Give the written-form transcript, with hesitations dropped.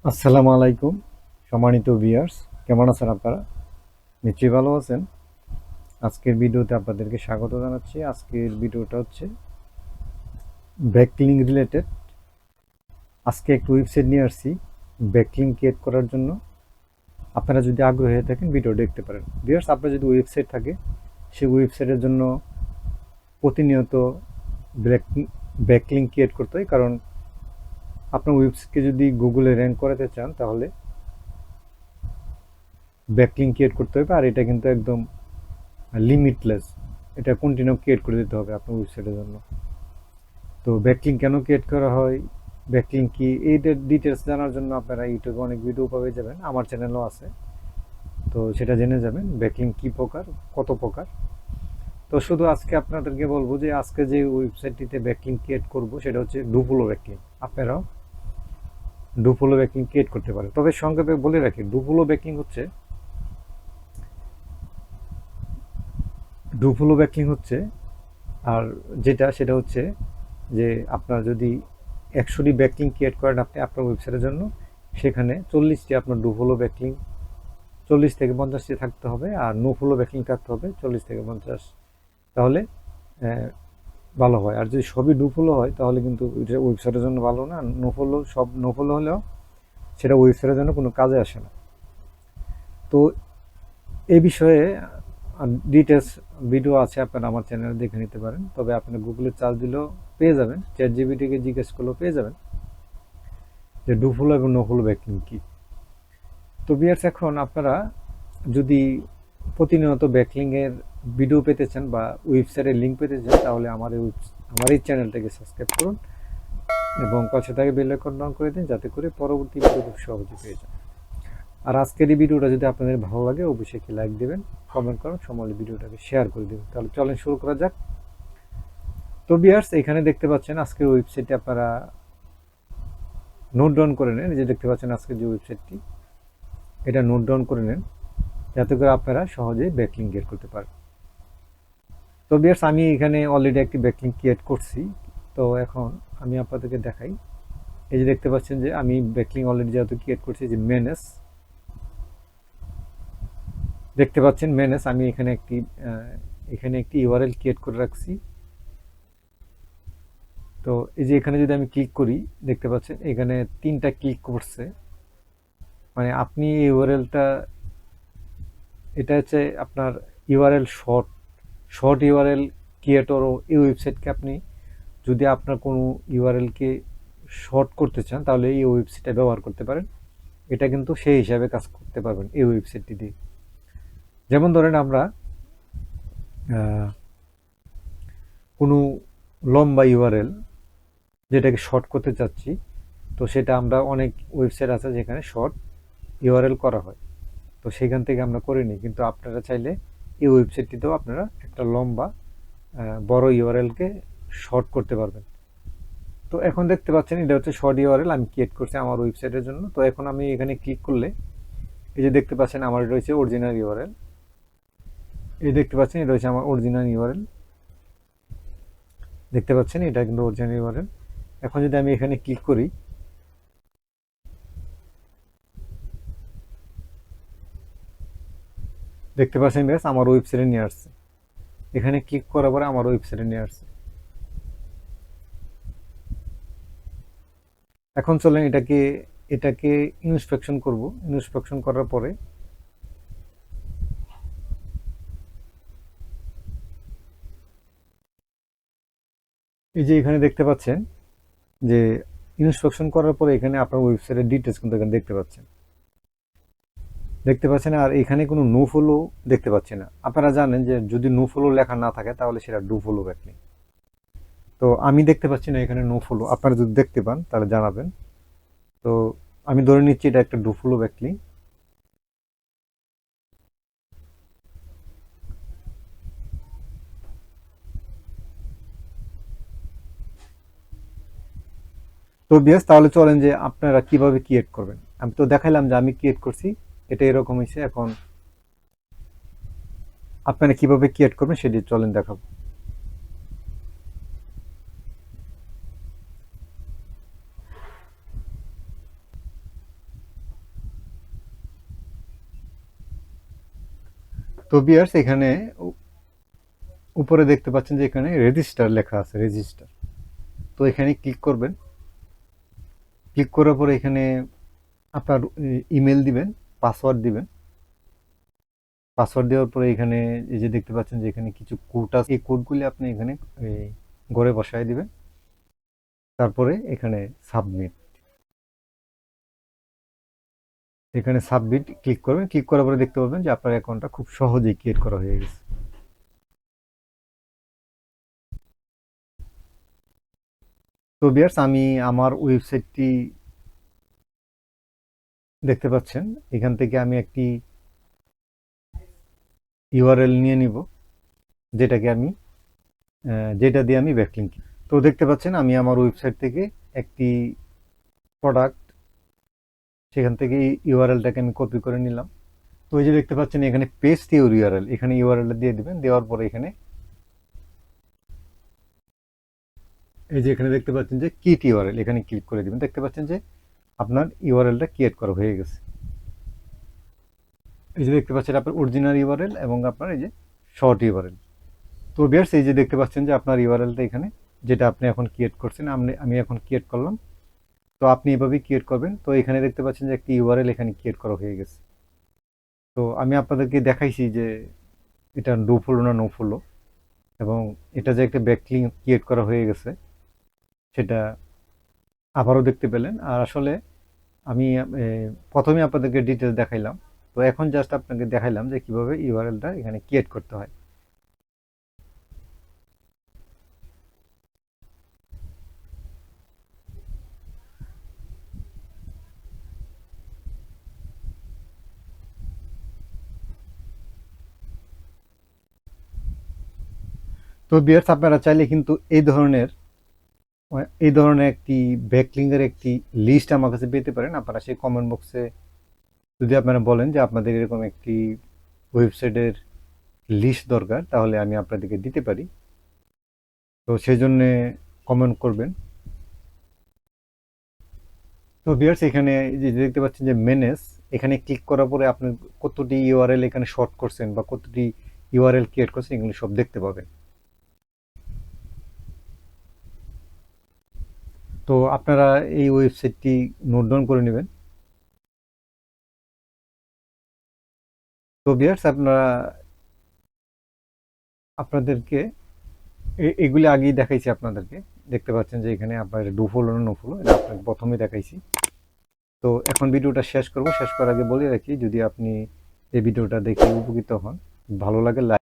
আসসালামু আলাইকুম সম্মানিত ভিউয়ার্স, কেমন আছেন আপনারা? নিশ্চয়ই ভালো আছেন। আজকের ভিডিওতে আপনাদেরকে স্বাগত জানাচ্ছি। আজকের ভিডিওটা হচ্ছে ব্যাকলিং রিলেটেড। আজকে একটু ওয়েবসাইট নিয়ে আসছি ব্যাকলিং ক্রিয়েট করার জন্য। আপনারা যদি আগ্রহী হয়ে থাকেন ভিডিও দেখতে পারেন। ভিউয়ার্স, আপনার যদি ওয়েবসাইট থাকে সেই ওয়েবসাইটের জন্য প্রতিনিয়ত ব্যাকলিং ক্রিয়েট করতে হয়, কারণ আপনার ওয়েবসাইটকে যদি গুগলে র্যাঙ্ক করাতে চান তাহলে ব্যাকলিং ক্রিয়েট করতে হবে। আর এটা কিন্তু একদম লিমিটলেস, এটা কন্টিনিউ ক্রিয়েট করে দিতে হবে আপনার ওয়েবসাইটের জন্য। তো ব্যাকলিং কেন ক্রিয়েট করা হয়, ব্যাকলিং কি, এই ডিটেলস জানার জন্য আপনারা ইউটিউবে অনেক ভিডিও পাবে যাবেন, আমার চ্যানেলও আছে, তো সেটা জেনে যাবেন ব্যাকলিং কি প্রকার, কত প্রকার। তো শুধু আজকে আপনাদেরকে বলবো যে আজকে যে ওয়েবসাইটটিতে ব্যাকলিং ক্রিয়েট করব সেটা হচ্ছে ডুফলো ব্যাকলিং। আপনারাও ডুফলো ব্যাকলিং ক্রিয়েট করতে পারেন। তবে সংক্ষেপে বলে রাখি, ডুফলো ব্যাকলিং হচ্ছে ডুফলো ব্যাকলিং হচ্ছে আর সেটা হচ্ছে যে আপনার যদি 100টি ব্যাকলিং ক্রিয়েট করেন আপনি আপনার ওয়েবসাইটের জন্য, সেখানে 40টি আপনার ডু ফলো ব্যাকলিং, 40 থেকে 50টি থাকতে হবে, আর নো ফলো ব্যাকলিং থাকতে হবে 40 থেকে 50। তাহলে ভালো হয়। আর যদি সবই ডু ফলো হয় তাহলে কিন্তু এটা ওয়েবসাইটের জন্য ভালো না। নো ফলো হলেও সেটা ওয়েবসাইটের জন্য কোনো কাজে আসে না। তো এই বিষয়ে ডিটেলস ভিডিও আছে, আপনারা আমার চ্যানেলে দেখে নিতে পারেন। তবে আপনারা গুগলে চার্জ দিলেও পেয়ে যাবেন, চ্যাট জিপিটিকে জিজ্ঞেস করলেও পেয়ে যাবেন যে ডু ফলো এবং নো ফলো ব্যাকলিং কি। তো ভিউয়ার্স, এখন আপনারা যদি প্রতিনিয়ত ব্যাকলিংয়ের ভিডিও পেতে চান বা ওয়েবসাইটের লিঙ্ক পেতে চান তাহলে আমার এই চ্যানেলটাকে সাবস্ক্রাইব করুন এবং পাশে থাকে বেল আইকন অন করে দিন, যাতে করে পরবর্তী ভিডিও খুব সহজে পেয়ে যান। আর আজকের এই ভিডিওটা যদি আপনাদের ভালো লাগে অবশ্যই কি লাইক দেবেন, কমেন্ট করুন, সময় ভিডিওটাকে শেয়ার করে দেবেন। তাহলে চলেন শুরু করা যাক। তো ভিউয়ার্স, এখানে দেখতে পাচ্ছেন আজকের ওয়েবসাইটে আপনারা নোট ডাউন করে নেন। এই যে দেখতে পাচ্ছেন আজকের যে ওয়েবসাইটটি, এটা নোট ডাউন করে নেন যাতে করে আপনারা সহজেই ব্যাকলিং ক্রিয়েট করতে পারেন। তো ভিউয়ার্স, আমি এখানে অলরেডি একটি ব্যাকলিং ক্রিয়েট করছি। তো এখন আমি আপনাদেরকে দেখাই। এই যে দেখতে পাচ্ছেন যে আমি ব্যাকলিং অলরেডি যেহেতু ক্রিয়েট করছি, যে মেনেস দেখতে পাচ্ছেন, মেনেস আমি এখানে একটি ইউআরএল ক্রিয়েট করে রাখছি। তো এই যে এখানে যদি আমি ক্লিক করি দেখতে পাচ্ছেন এখানে 3টা ক্লিক করছে। মানে আপনি ইউআরএলটা, এটা হচ্ছে আপনার ইউআরএল শর্ট ইউআরএল ক্রিয়েটর। এই ওয়েবসাইটকে আপনি যদি আপনার কোনো ইউআরএলকে শর্ট করতে চান তাহলে এই ওয়েবসাইটটা ব্যবহার করতে পারেন। এটা কিন্তু সেই হিসাবে কাজ করতে পারবেন এই ওয়েবসাইটটি দিয়ে। যেমন ধরেন আমরা কোনো লম্বা ইউআরএল যেটাকে শর্ট করতে চাচ্ছি, তো সেটা আমরা অনেক ওয়েবসাইট আছে যেখানে শর্ট ইউআরএল করা হয়, তো সেখান থেকে আমরা করে নিই। কিন্তু আপনারা চাইলে এই ওয়েবসাইটটিতেও আপনারা একটা লম্বা বড় ইউআরএলকে শর্ট করতে পারবেন। তো এখন দেখতে পাচ্ছেন এটা হচ্ছে শর্ট ইউআরএল আমি ক্রিয়েট করছি আমার ওয়েবসাইটের জন্য। তো এখন আমি এখানে ক্লিক করলে এই যে দেখতে পাচ্ছেন আমার রয়েছে অরিজিনাল ইউআরএল। এই দেখতে পাচ্ছেন এটা হচ্ছে আমার অরিজিনাল ইউআরএল। দেখতে পাচ্ছেন এটা কিন্তু অরিজিনাল ইউআরএল। এখন যদি আমি এখানে ক্লিক করি দেখতে পাচ্ছেন বেশ আমার ওয়েবসাইটে নিয়ে আসছে। এখানে ক্লিক করার পরে আমার ওয়েবসাইটে নিয়ে আসছে। এখন চলেন এটাকে ইন্সপেকশন করব। ইন্সপেকশন করার পরে এই যে এখানে দেখতে পাচ্ছেন যে ইন্সপেকশন করার পরে এখানে আপনার ওয়েবসাইটের ডিটেলস কিন্তু এখানে দেখতে পাচ্ছেন। আর এখানে কোনো নো ফলো দেখতে পাচ্ছি না। আপনারা জানেন যে যদি নো ফলো লেখা না থাকে তাহলে সেটা ডু ফলো ব্যাকলিং। তো আমি দেখতে পাচ্ছি না এখানে নো ফলো। আপনারা যদি দেখতে পান তাহলে জানাবেন। তো আমি ধরে নিচ্ছি এটা একটা ডু ফলো ব্যাকলিং। তো বিয়াস, তাহলে চলেন যে আপনারা কিভাবে ক্রিয়েট করবেন। আমি তো দেখাইলাম যে আমি ক্রিয়েট করছি, এটা এরকম হয়েছে। এখন আপনারা কিভাবে ক্রিয়েট করবেন সেটি চলেন দেখাবো। তো ভিউয়ার্স এখানে উপরে দেখতে পাচ্ছেন যে এখানে রেজিস্টার লেখা আছে, রেজিস্টার। তো এখানে ক্লিক করবেন। ক্লিক করার পরে এখানে আপনার ইমেল দিবেন, পাসওয়ার্ড দিবেন। পাসওয়ার্ড দেওয়ার পরে এখানে এই যে দেখতে পাচ্ছেন যে এখানে কিছু কোড আছে, এই কোডগুলি আপনি এখানে ঘরে বসায় দিবেন। তারপরে এখানে সাবমিট, এখানে সাবমিট ক্লিক করবেন। ক্লিক করার পরে দেখতে পাবেন যে আপনার অ্যাকাউন্টটা খুব সহজেই ক্রিয়েট করা হয়ে গেছে। তো ভিউয়ার্স আমি আমার ওয়েবসাইটটি দেখতে পাচ্ছেন, এখান থেকে আমি একটি ইউআরএল নিয়ে নিব, যেটাকে আমি যেটা দিয়ে আমি ব্যাকলিংক। তো দেখতে পাচ্ছেন আমি আমার ওয়েবসাইট থেকে একটি প্রোডাক্ট, সেখান থেকে ইউআরএলটাকে আমি কপি করে নিলাম। তো এই যে দেখতে পাচ্ছেন এখানে পেস্ট ইউর ইউআরএল, এখানে ইউআরএলটা দিয়ে দিবেন। দেওয়ার পরে এখানে এই যে এখানে দেখতে পাচ্ছেন যে কিট ইউআরএল, এখানে ক্লিক করে দিবেন। দেখতে পাচ্ছেন যে আপনার ইউআরএলটা ক্রিয়েট করা হয়ে গেছে। এই যে দেখতে পাচ্ছেন আপনার অরিজিনাল ইউআরএল এবং আপনার এই যে শর্ট ইউআরএল। তো ভিউয়ার্স এই যে দেখতে পাচ্ছেন যে আপনার ইউআরএলটা এখানে, যেটা আপনি এখন ক্রিয়েট করছেন, আমি এখন ক্রিয়েট করলাম। তো আপনি এভাবেই ক্রিয়েট করবেন। তো এখানে দেখতে পাচ্ছেন যে একটি ইউআরএল এখানে ক্রিয়েট করা হয়ে গেছে। তো আমি আপনাদেরকে দেখাইছি যে এটা ডু ফলো না নো ফলো, এবং এটা যে একটা ব্যাকলিংক ক্রিয়েট করা হয়ে গেছে সেটা আবারও দেখতে পেলেন। আর আসলে আমি প্রথমে আপনাদেরকে ডিটেলস দেখাইলাম, তো এখন জাস্ট আপনাকে দেখাইলাম যে কিভাবে ইউআরএলটা এখানে ক্রিয়েট করতে হয়। তো ভিউয়ার্স আপনারা চাইলে কিন্তু এই ধরনের একটি ব্যাকলিংকের একটি লিস্ট আমার কাছে পেতে পারেন। আপনারা সেই কমেন্ট বক্সে যদি আপনারা বলেন যে আপনাদের এরকম একটি ওয়েবসাইটের লিস্ট দরকার, তাহলে আমি আপনাদেরকে দিতে পারি। তো সেই জন্যে কমেন্ট করবেন। তো ভিউয়ার্স এখানে যে দেখতে পাচ্ছেন যে ম্যানেজ, এখানে ক্লিক করার পরে আপনি কতটি ইউআরএল এখানে শর্ট করছেন বা কতটি ইউআরএল ক্রিয়েট করছেন এগুলো সব দেখতে পাবেন। তো আপনারা এই ওয়েবসাইটটি নোট ডাউন করে নেবেন। তো ভিউয়ার্স আপনাদেরকে এগুলি আগেই দেখাইছি আপনাদেরকে। দেখতে পাচ্ছেন যে এখানে আপনার ডু ফলো না নো ফলো, এটা আপনাকে প্রথমে দেখাইছি। তো এখন ভিডিওটা শেষ করব। শেষ করার আগে বলে রাখি, যদি আপনি এই ভিডিওটা দেখে উপকৃত হন, ভালো লাগে লাইক